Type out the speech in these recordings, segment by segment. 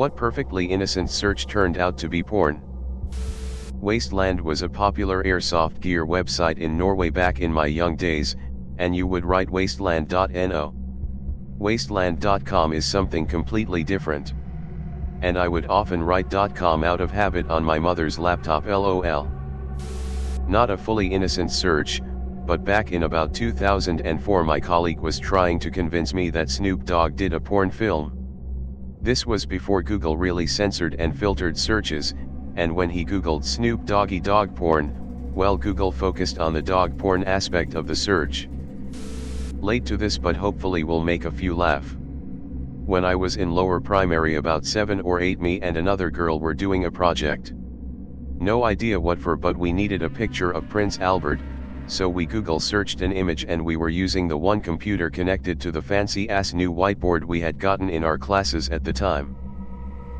What perfectly innocent search turned out to be porn? Wasteland was a popular airsoft gear website in Norway back in my young days, and you would write wasteland.no. Wasteland.com is something completely different. And I would often write .com out of habit on my mother's laptop, lol. Not a fully innocent search, but back in about 2004 my colleague was trying to convince me that Snoop Dogg did a porn film. This was before Google really censored and filtered searches, and when he googled Snoop Doggy dog porn, well, Google focused on the dog porn aspect of the search. Late to this, but hopefully will make a few laugh. When I was in lower primary, about 7 or 8, me and another girl were doing a project. No idea what for, but we needed a picture of Prince Albert, so we Google searched an image, and we were using the one computer connected to the fancy ass new whiteboard we had gotten in our classes at the time.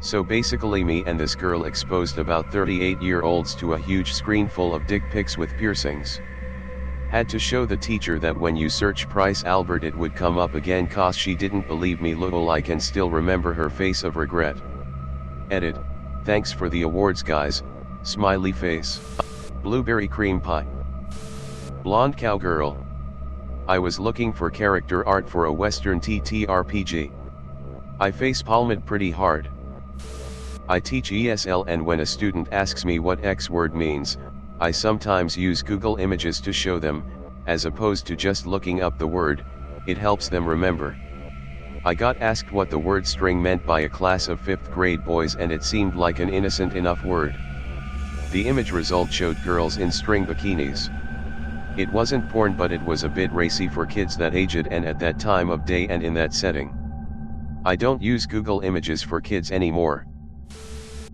So basically me and this girl exposed about 38-year-olds to a huge screen full of dick pics with piercings. Had to show the teacher that when you search Prince Albert it would come up again, cause she didn't believe me. Lol, I can still remember her face of regret. Edit. Thanks for the awards guys, smiley face. Blueberry cream pie. Blonde cowgirl. I was looking for character art for a Western TTRPG. I facepalmed pretty hard. I teach ESL, and when a student asks me what X word means, I sometimes use Google Images to show them, as opposed to just looking up the word. It helps them remember. I got asked what the word string meant by a class of 5th grade boys, and it seemed like an innocent enough word. The image result showed girls in string bikinis. It wasn't porn, but it was a bit racy for kids that aged and at that time of day and in that setting. I don't use Google Images for kids anymore.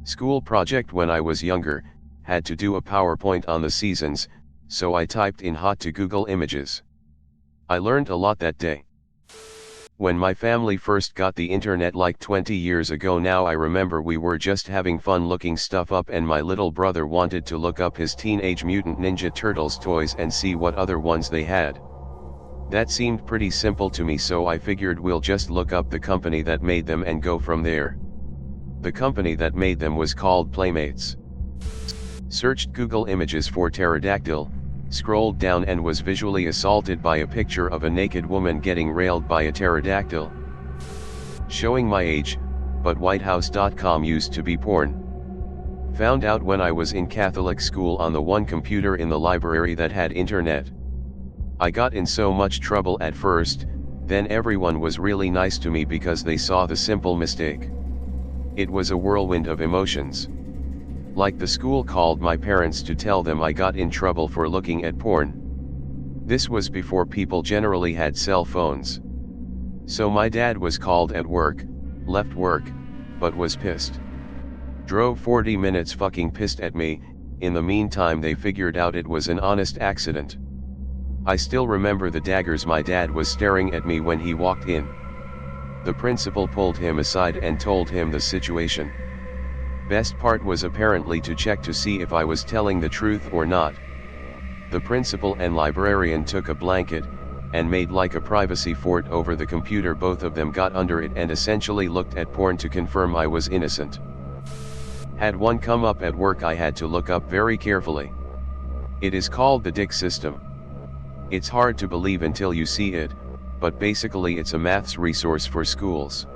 School project when I was younger, had to do a PowerPoint on the seasons, so I typed in hot to Google Images. I learned a lot that day. When my family first got the internet like 20 years ago now, I remember we were just having fun looking stuff up, and my little brother wanted to look up his Teenage Mutant Ninja Turtles toys and see what other ones they had. That seemed pretty simple to me, so I figured we'll just look up the company that made them and go from there. The company that made them was called Playmates. Searched Google Images for pterodactyl, scrolled down and was visually assaulted by a picture of a naked woman getting railed by a pterodactyl. Showing my age, but whitehouse.com used to be porn. Found out when I was in Catholic school on the one computer in the library that had internet. I got in so much trouble at first, then everyone was really nice to me because they saw the simple mistake. It was a whirlwind of emotions. Like the school called my parents to tell them I got in trouble for looking at porn. This was before people generally had cell phones. So my dad was called at work, left work, but was pissed. Drove 40 minutes fucking pissed at me. In the meantime they figured out it was an honest accident. I still remember the daggers my dad was staring at me when he walked in. The principal pulled him aside and told him the situation. Best part was apparently to check to see if I was telling the truth or not. The principal and librarian took a blanket, and made like a privacy fort over the computer. Both of them got under it and essentially looked at porn to confirm I was innocent. Had one come up at work I had to look up very carefully. It is called the dick system. It's hard to believe until you see it, but basically it's a maths resource for schools.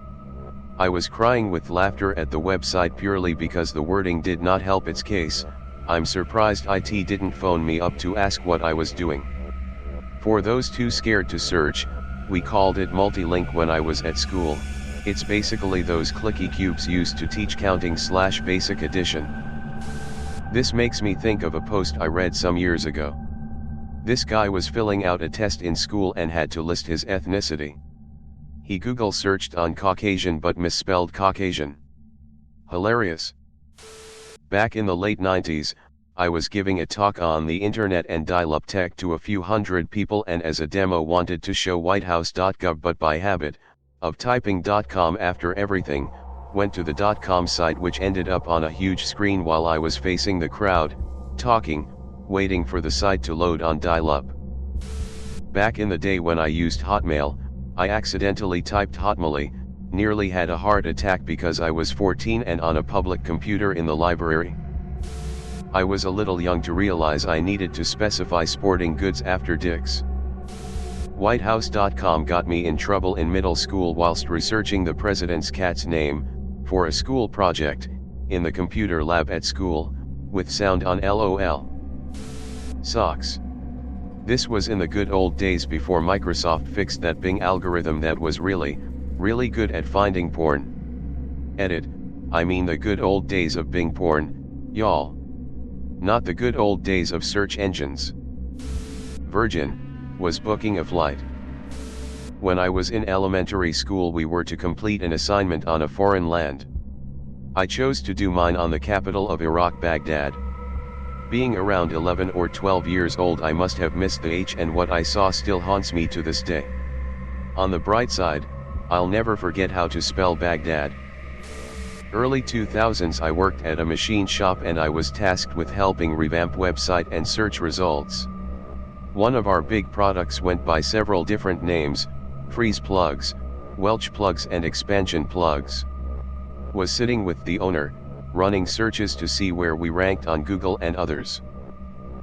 I was crying with laughter at the website purely because the wording did not help its case. I'm surprised IT didn't phone me up to ask what I was doing. For those too scared to search, we called it multi-link when I was at school. It's basically those clicky cubes used to teach counting / basic addition. This makes me think of a post I read some years ago. This guy was filling out a test in school and had to list his ethnicity. He Google searched on Caucasian but misspelled Caucasian. Hilarious. Back in the late 90s, I was giving a talk on the internet and dial-up tech to a few hundred people, and as a demo wanted to show whitehouse.gov, but by habit of typing .com after everything, went to the .com site, which ended up on a huge screen while I was facing the crowd, talking, waiting for the site to load on dial-up. Back in the day when I used Hotmail, I accidentally typed Hotmail, nearly had a heart attack because I was 14 and on a public computer in the library. I was a little young to realize I needed to specify sporting goods after dicks. Whitehouse.com got me in trouble in middle school whilst researching the president's cat's name, for a school project, in the computer lab at school, with sound on LOL. Socks. This was in the good old days before Microsoft fixed that Bing algorithm that was really good at finding porn. Edit, I mean the good old days of Bing porn, y'all. Not the good old days of search engines. Virgin, was booking a flight. When I was in elementary school we were to complete an assignment on a foreign land. I chose to do mine on the capital of Iraq, Baghdad. Being around 11 or 12 years old I must have missed the H, and what I saw still haunts me to this day. On the bright side, I'll never forget how to spell Baghdad. Early 2000s I worked at a machine shop and I was tasked with helping revamp website and search results. One of our big products went by several different names: freeze plugs, Welch plugs and expansion plugs. Was sitting with the owner, running searches to see where we ranked on Google and others.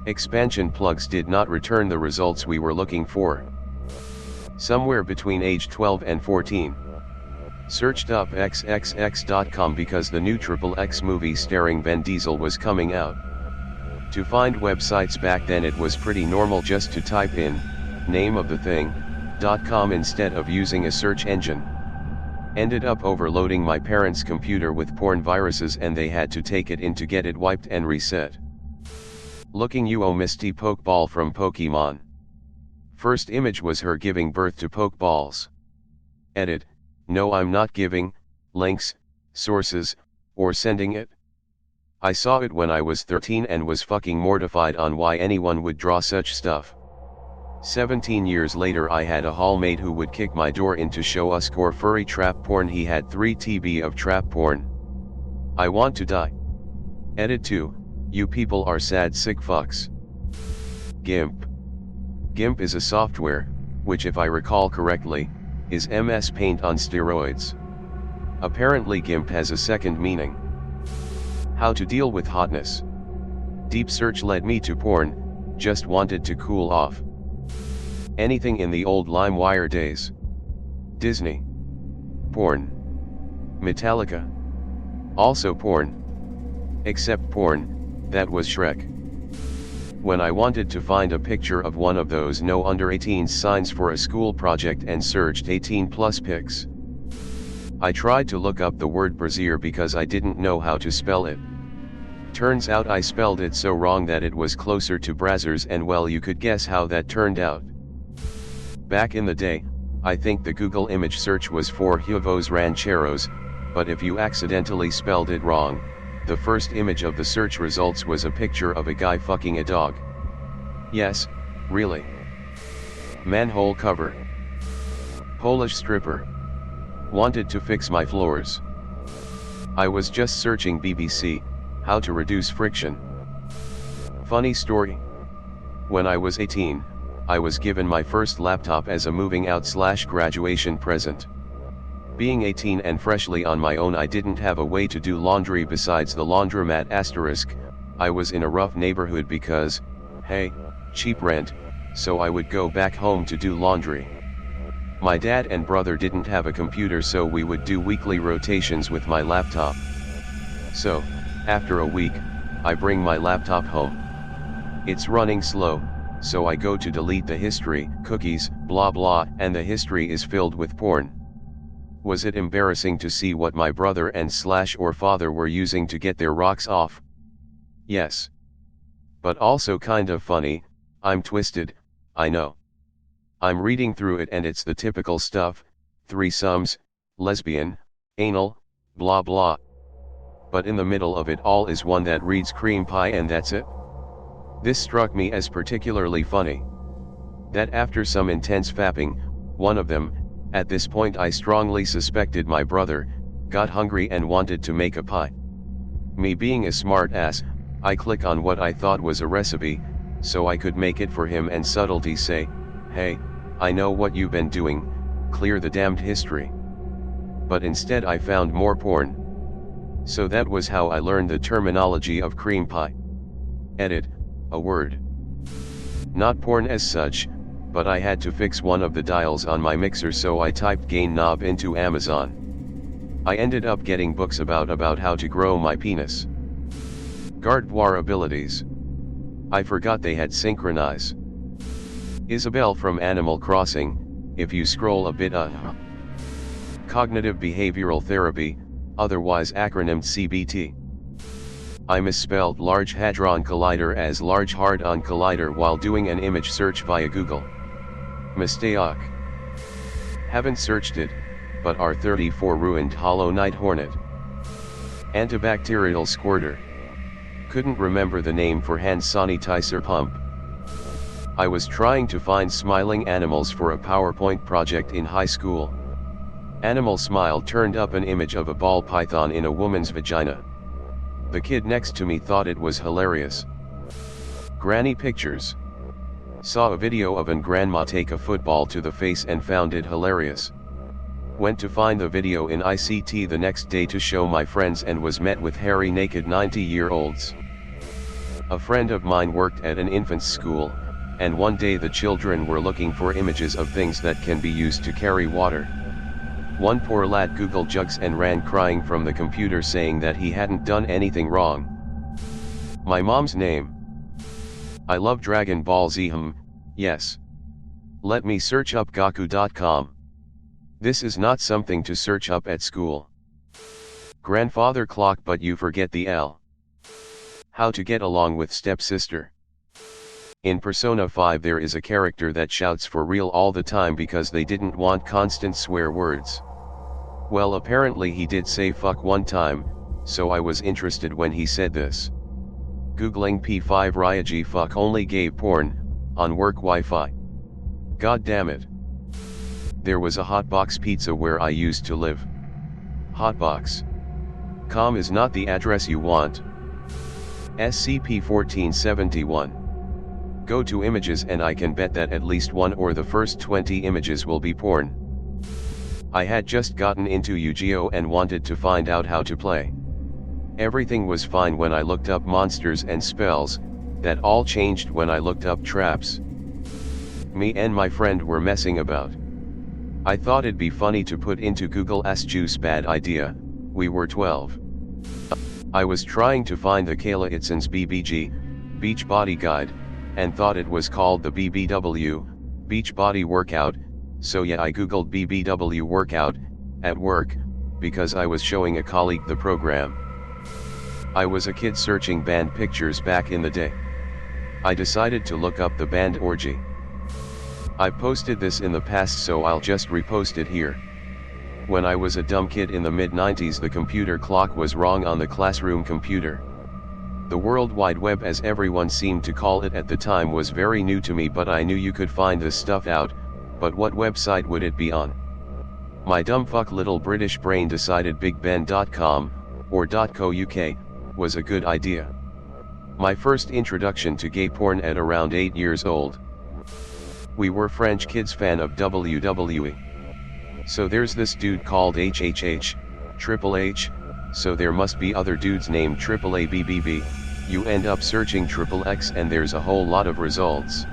Expansion plugs did not return the results we were looking for. Somewhere between age 12 and 14. Searched up xxx.com because the new XXX movie starring Vin Diesel was coming out. To find websites back then it was pretty normal just to type in, name of the thing, .com instead of using a search engine. Ended up overloading my parents' computer with porn viruses and they had to take it in to get it wiped and reset. Looking you Misty Pokeball from Pokemon. First image was her giving birth to Pokeballs. Edit, no I'm not giving, links, sources, or sending it. I saw it when I was 13 and was fucking mortified on why anyone would draw such stuff. 17 years later I had a hallmate who would kick my door in to show us core furry trap porn. He had 3 TB of trap porn. I want to die. Edit 2, you people are sad sick fucks. GIMP. GIMP is a software, which if I recall correctly, is MS Paint on steroids. Apparently GIMP has a second meaning. How to deal with hotness. Deep search led me to porn, just wanted to cool off. Anything in the old LimeWire days. Disney. Porn. Metallica. Also porn. Except porn, that was Shrek. When I wanted to find a picture of one of those no under 18s signs for a school project and searched 18+ pics. I tried to look up the word brassiere because I didn't know how to spell it. Turns out I spelled it so wrong that it was closer to brazzers, and well, you could guess how that turned out. Back in the day, I think the Google image search was for huevos rancheros, but if you accidentally spelled it wrong, the first image of the search results was a picture of a guy fucking a dog. Yes, really. Manhole cover. Polish stripper. Wanted to fix my floors. I was just searching BBC, how to reduce friction. Funny story. When I was 18, I was given my first laptop as a moving out/graduation present. Being 18 and freshly on my own, I didn't have a way to do laundry besides the laundromat. I was in a rough neighborhood because, hey, cheap rent, so I would go back home to do laundry. My dad and brother didn't have a computer, so we would do weekly rotations with my laptop. So, after a week, I bring my laptop home. It's running slow, so I go to delete the history, cookies, blah blah, and the history is filled with porn. Was it embarrassing to see what my brother and/or father were using to get their rocks off? Yes. But also kind of funny. I'm twisted, I know. I'm reading through it and it's the typical stuff, threesomes, lesbian, anal, blah blah. But in the middle of it all is one that reads cream pie and that's it. This struck me as particularly funny. That after some intense fapping, one of them, at this point I strongly suspected my brother, got hungry and wanted to make a pie. Me being a smart ass, I click on what I thought was a recipe, so I could make it for him and subtlety say, hey, I know what you've been doing, clear the damned history. but instead I found more porn. So that was how I learned the terminology of cream pie. Edit, a word. Not porn as such, but I had to fix one of the dials on my mixer, so I typed gain knob into Amazon. I ended up getting books about how to grow my penis. Gardevoir abilities. I forgot they had synchronize. Isabelle from Animal Crossing, if you scroll a bit Cognitive behavioral therapy, otherwise acronymed CBT. I misspelled Large Hadron Collider as Large Hadron Collider while doing an image search via Google. Mistake. Haven't searched it, but R34 ruined Hollow Knight Hornet. Antibacterial squirter. Couldn't remember the name for hand sanitizer pump. I was trying to find smiling animals for a PowerPoint project in high school. Animal Smile turned up an image of a ball python in a woman's vagina. The kid next to me thought it was hilarious. Granny pictures. Saw a video of an grandma take a football to the face and found it hilarious. Went to find the video in ICT the next day to show my friends and was met with hairy naked 90-year-olds. A friend of mine worked at an infant's school, and one day the children were looking for images of things that can be used to carry water. One poor lad Googled jugs and ran crying from the computer saying that he hadn't done anything wrong. My mom's name. I love Dragon Ball Z. Yes. Let me search up Gaku.com. This is not something to search up at school. Grandfather clock, but you forget the L. How to get along with stepsister. In Persona 5 there is a character that shouts for real all the time because they didn't want constant swear words. Well, apparently he did say fuck one time, so I was interested when he said this. Googling P5 Ryaji fuck only gave porn, on work Wi-Fi. God damn it. There was a Hotbox Pizza where I used to live. Hotbox.com is not the address you want. SCP-1471. Go to images and I can bet that at least one or the first 20 images will be porn. I had just gotten into Yu-Gi-Oh and wanted to find out how to play. Everything was fine when I looked up monsters and spells, that all changed when I looked up traps. Me and my friend were messing about. I thought it'd be funny to put into Google as juice, bad idea, we were 12. I was trying to find the Kayla Itson's BBG, Beach Body Guide, and thought it was called the BBW, Beach Body Workout, so yeah, I googled BBW workout, at work, because I was showing a colleague the program. I was a kid searching band pictures back in the day. I decided to look up the band orgy. I posted this in the past, so I'll just repost it here. When I was a dumb kid in the mid-90s, the computer clock was wrong on the classroom computer. The World Wide Web, as everyone seemed to call it at the time, was very new to me, but I knew you could find this stuff out, but what website would it be on? My dumb fuck little British brain decided BigBen.com, or .co.uk, was a good idea. My first introduction to gay porn at around 8 years old. We were French kids fan of WWE. So there's this dude called HHH, Triple H, so there must be other dudes named Triple ABBV, you end up searching Triple X and there's a whole lot of results.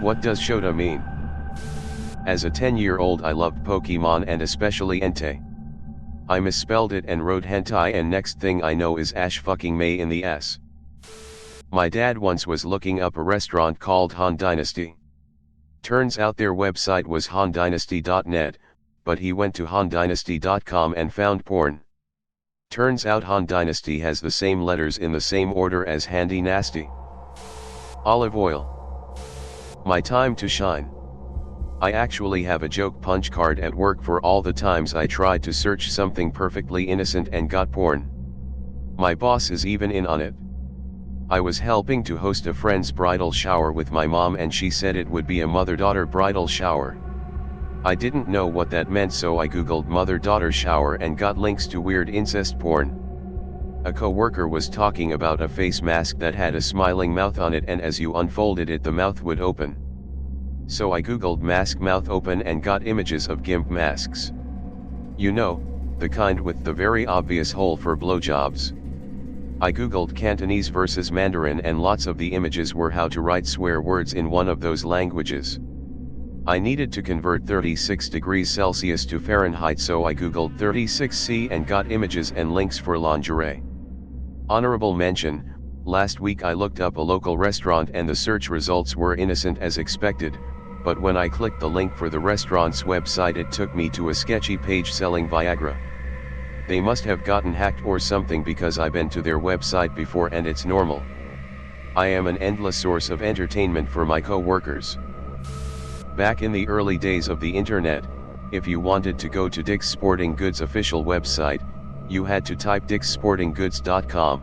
What does Shota mean? As a 10-year-old I loved Pokemon and especially Entei. I misspelled it and wrote hentai, and next thing I know is Ash fucking May in the S. My dad once was looking up a restaurant called Han Dynasty. Turns out their website was handynasty.net, but he went to handynasty.com and found porn. Turns out Han Dynasty has the same letters in the same order as Handy Nasty. Olive oil. My time to shine. I actually have a joke punch card at work for all the times I tried to search something perfectly innocent and got porn. My boss is even in on it. I was helping to host a friend's bridal shower with my mom and she said it would be a mother-daughter bridal shower. I didn't know what that meant, so I googled mother-daughter shower and got links to weird incest porn. A co-worker was talking about a face mask that had a smiling mouth on it, and as you unfolded it the mouth would open. So I googled mask mouth open and got images of gimp masks. You know, the kind with the very obvious hole for blowjobs. I googled Cantonese versus Mandarin and lots of the images were how to write swear words in one of those languages. I needed to convert 36 degrees Celsius to Fahrenheit, so I googled 36°C and got images and links for lingerie. Honorable mention, last week I looked up a local restaurant and the search results were innocent as expected, but when I clicked the link for the restaurant's website it took me to a sketchy page selling Viagra. They must have gotten hacked or something because I've been to their website before and it's normal. I am an endless source of entertainment for my co-workers. Back in the early days of the internet, if you wanted to go to Dick's Sporting Goods official website, you had to type dickssportinggoods.com.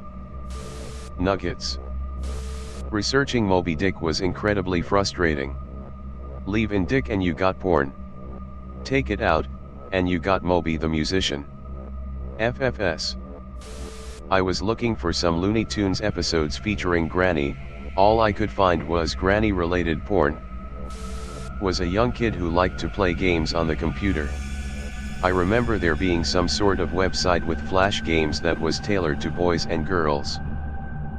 Nuggets. Researching Moby Dick was incredibly frustrating. Leave in Dick and you got porn. Take it out, and you got Moby the musician. FFS. I was looking for some Looney Tunes episodes featuring Granny, all I could find was Granny-related porn. Was a young kid who liked to play games on the computer. I remember there being some sort of website with flash games that was tailored to boys and girls.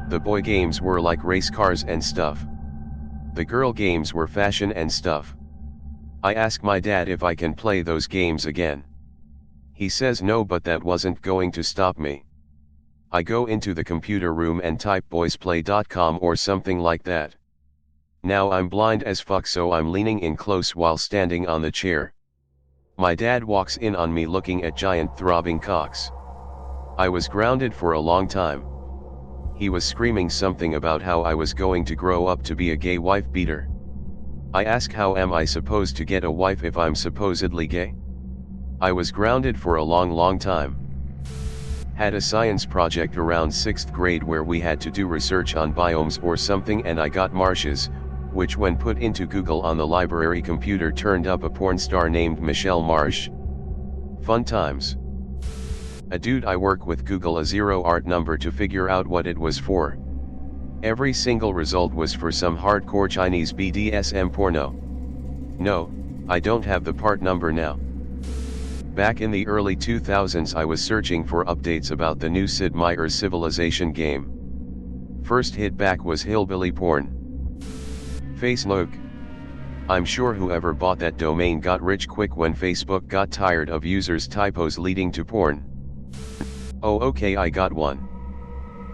The boy games were like race cars and stuff. The girl games were fashion and stuff. I ask my dad if I can play those games again. He says no, but that wasn't going to stop me. I go into the computer room and type boysplay.com or something like that. Now I'm blind as fuck, so I'm leaning in close while standing on the chair. My dad walks in on me looking at giant throbbing cocks. I was grounded for a long time. He was screaming something about how I was going to grow up to be a gay wife beater. I ask, how am I supposed to get a wife if I'm supposedly gay? I was grounded for a long time. Had a science project around 6th grade where we had to do research on biomes or something, and I got marshes, which when put into Google on the library computer turned up a porn star named Michelle Marsh. Fun times. A dude I work with Google a zero art number to figure out what it was for. Every single result was for some hardcore Chinese BDSM porno. No, I don't have the part number now. Back in the early 2000s I was searching for updates about the new Sid Meier's Civilization game. First hit back was hillbilly porn. Face look. I'm sure whoever bought that domain got rich quick when Facebook got tired of users' typos leading to porn. Oh okay, I got one.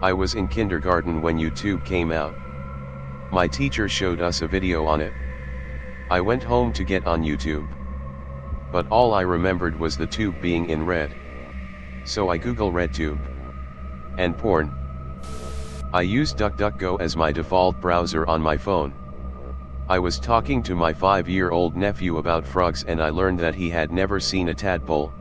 I was in kindergarten when YouTube came out. My teacher showed us a video on it. I went home to get on YouTube. But all I remembered was the tube being in red. So I Google RedTube. And porn. I used DuckDuckGo as my default browser on my phone. I was talking to my 5-year-old nephew about frogs and I learned that he had never seen a tadpole.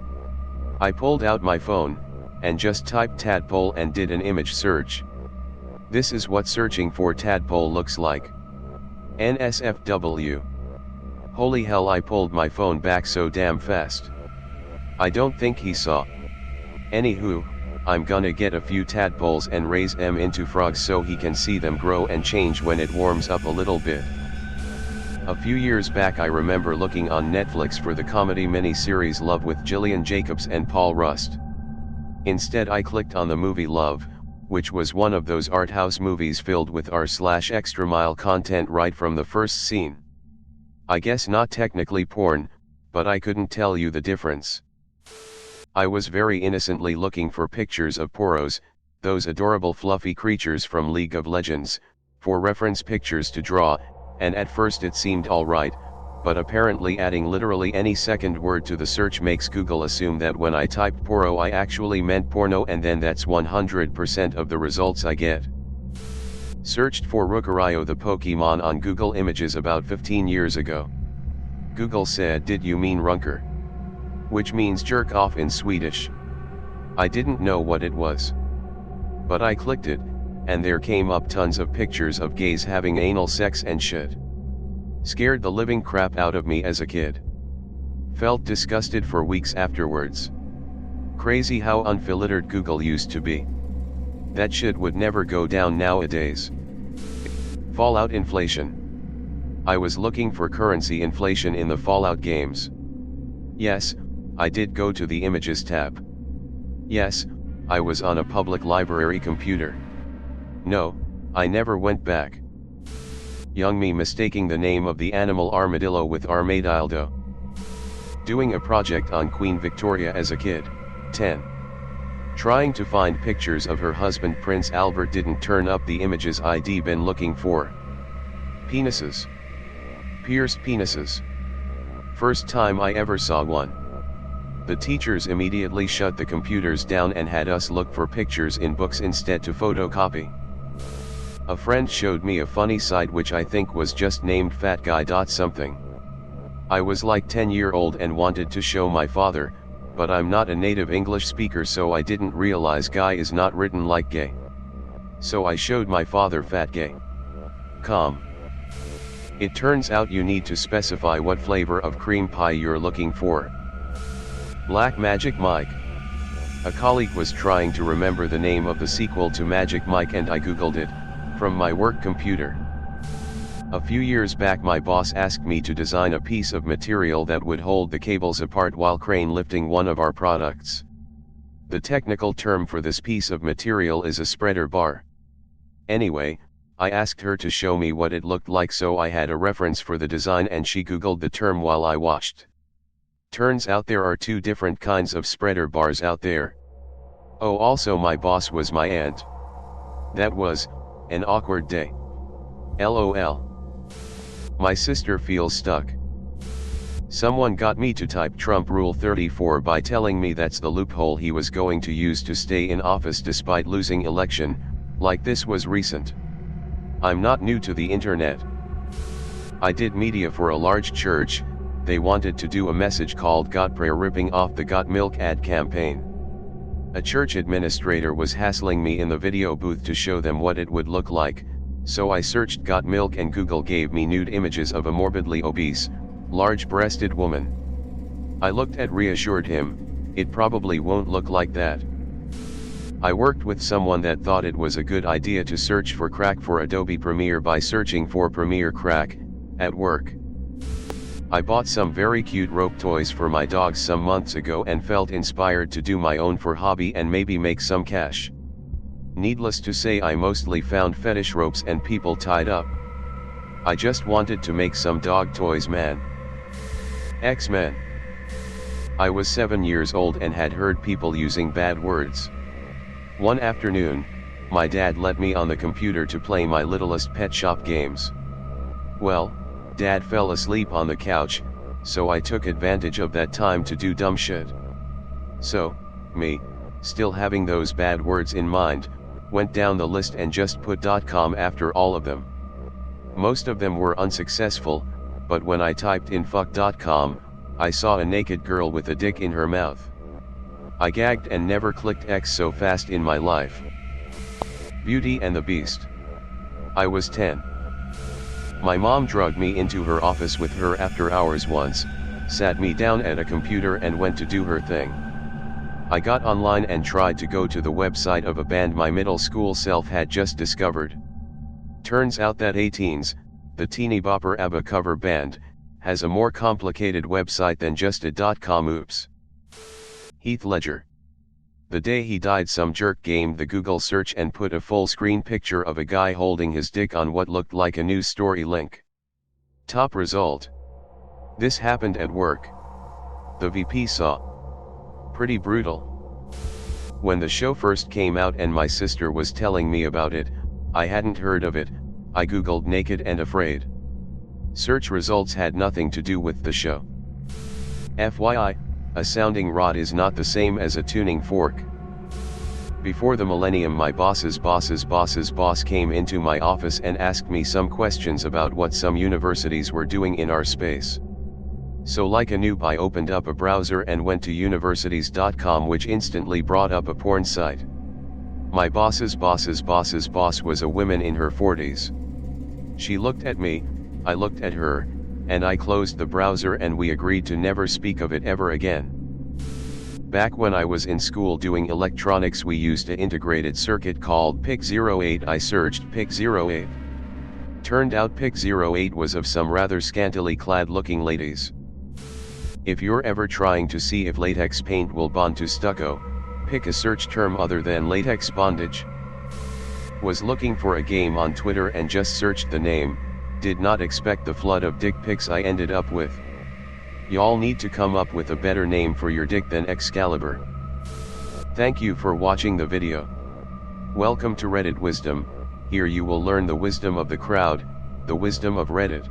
I pulled out my phone, and just typed tadpole and did an image search. This is what searching for tadpole looks like. NSFW. Holy hell, I pulled my phone back so damn fast. I don't think he saw. Anywho, I'm gonna get a few tadpoles and raise them into frogs so he can see them grow and change when it warms up a little bit. A few years back I remember looking on Netflix for the comedy mini-series Love with Gillian Jacobs and Paul Rust. Instead I clicked on the movie Love, which was one of those art house movies filled with R/extra mile content right from the first scene. I guess not technically porn, but I couldn't tell you the difference. I was very innocently looking for pictures of poros, those adorable fluffy creatures from League of Legends, for reference pictures to draw, and at first it seemed alright, but apparently adding literally any second word to the search makes Google assume that when I typed poro I actually meant porno, and then that's 100% of the results I get. Searched for Rukaryo the Pokemon on Google Images about 15 years ago. Google said, "Did you mean runker?" Which means jerk off in Swedish. I didn't know what it was. But I clicked it, and there came up tons of pictures of gays having anal sex and shit. Scared the living crap out of me as a kid. Felt disgusted for weeks afterwards. Crazy how unfiltered Google used to be. That shit would never go down nowadays. Fallout inflation. I was looking for currency inflation in the Fallout games. Yes, I did go to the Images tab. Yes, I was on a public library computer. No, I never went back. Young me mistaking the name of the animal armadillo with armadillo. Doing a project on Queen Victoria as a kid. 10. Trying to find pictures of her husband Prince Albert didn't turn up the images I'd been looking for. Penises. Pierced penises. First time I ever saw one. The teachers immediately shut the computers down and had us look for pictures in books instead to photocopy. A friend showed me a funny site which I think was just named Fat Guy something. I was like 10-year-old and wanted to show my father, but I'm not a native English speaker, so I didn't realize guy is not written like gay. So I showed my father fat gay. It turns out you need to specify what flavor of cream pie you're looking for. Black Magic Mike. A colleague was trying to remember the name of the sequel to Magic Mike and I googled it, from my work computer. A few years back my boss asked me to design a piece of material that would hold the cables apart while crane lifting one of our products. The technical term for this piece of material is a spreader bar. Anyway, I asked her to show me what it looked like so I had a reference for the design and she googled the term while I watched. Turns out there are two different kinds of spreader bars out there. Oh, also my boss was my aunt. That was an awkward day. LOL. My sister feels stuck. Someone got me to type Trump Rule 34 by telling me that's the loophole he was going to use to stay in office despite losing election, like this was recent. I'm not new to the internet. I did media for a large church. They wanted to do a message called Got Prayer ripping off the Got Milk ad campaign. A church administrator was hassling me in the video booth to show them what it would look like, so I searched Got Milk and Google gave me nude images of a morbidly obese, large-breasted woman. I looked at reassured him, it probably won't look like that. I worked with someone that thought it was a good idea to search for crack for Adobe Premiere by searching for Premiere Crack, at work. I bought some very cute rope toys for my dogs some months ago and felt inspired to do my own for hobby and maybe make some cash. Needless to say I mostly found fetish ropes and people tied up. I just wanted to make some dog toys, man. X-Men. I was 7 years old and had heard people using bad words. One afternoon, my dad let me on the computer to play my littlest pet shop games. Well, Dad fell asleep on the couch, so I took advantage of that time to do dumb shit. So, me, still having those bad words in mind, went down the list and just put .com after all of them. Most of them were unsuccessful, but when I typed in fuck.com, I saw a naked girl with a dick in her mouth. I gagged and never clicked X so fast in my life. Beauty and the Beast. I was 10. My mom drugged me into her office with her after hours once, sat me down at a computer and went to do her thing. I got online and tried to go to the website of a band my middle school self had just discovered. Turns out that 18's, the teeny bopper ABBA cover band, has a more complicated website than just a .com. Oops. Heath Ledger. The day he died some jerk gamed the Google search and put a full screen picture of a guy holding his dick on what looked like a news story link. Top result. This happened at work. The VP saw. Pretty brutal. When the show first came out and my sister was telling me about it, I hadn't heard of it. I googled naked and afraid. Search results had nothing to do with the show. FYI, a sounding rod is not the same as a tuning fork. Before the millennium my boss's boss came into my office and asked me some questions about what some universities were doing in our space. So like a noob I opened up a browser and went to universities.com, which instantly brought up a porn site. My boss's boss was a woman in her 40s. She looked at me, I looked at her, and I closed the browser and we agreed to never speak of it ever again. Back when I was in school doing electronics we used an integrated circuit called PIC08. I searched PIC08. Turned out PIC08 was of some rather scantily clad looking ladies. If you're ever trying to see if latex paint will bond to stucco, pick a search term other than latex bondage. Was looking for a game on Twitter and just searched the name, did not expect the flood of dick pics I ended up with. Y'all need to come up with a better name for your dick than Excalibur. Thank you for watching the video. Welcome to Reddit Wisdom. Here you will learn the wisdom of the crowd, the wisdom of Reddit.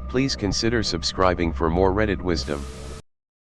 Please consider subscribing for more Reddit wisdom.